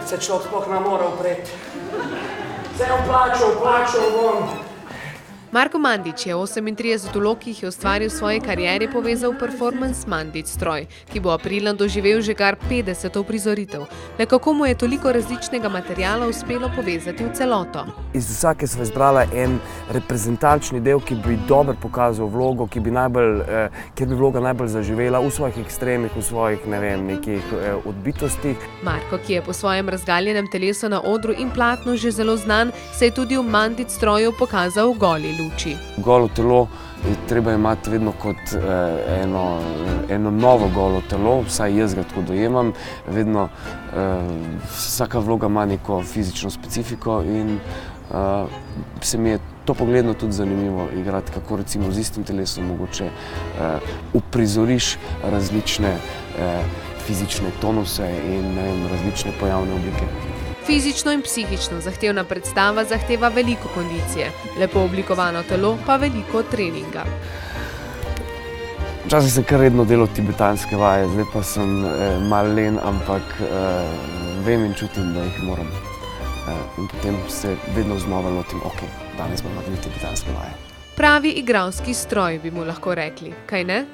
Se človek sploh ne more upreti. Vse plačal bom. Marko Mandić je 38 vlog, ki jih je ustvaril v svoji karieri, povezal v performance Mandić stroj, ki bo aprila doživel že kar 50 prizoritev. Le kako mu je toliko različnega materiala uspelo povezati v celoto? Iz vsake sva izbrala en reprezentančni del, ki bi dobro pokazal vlogo, kjer bi vloga najbolj zaživela v svojih ekstremih, v svojih, nekih odbitostih. Marko, ki je po svojem razgaljenem telesu na odru in platnu že zelo znan, se je tudi v Mandić stroju pokazal v goli luči. Golo telo je treba imeti vedno kot eno novo golo telo, vsaj jaz ga tako dojemam. Vedno vsaka vloga ima neko fizično specifiko in se mi je to pogledno tudi zanimivo igrati, kako recimo z istim telesom mogoče uprizoriš različne fizične tonuse in različne pojavne oblike. Fizično in psihično zahtevna predstava zahteva veliko kondicije, lepo oblikovano telo pa veliko treninga. Včasih sem kar redno delal tibetanske vaje, zdaj pa sem malo len, ampak vem in čutim, da jih moram. In potem se vedno znova lotim, danes bomo naredili tibetanske vaje. Pravi igralski stroj, bi mu lahko rekli, kaj ne?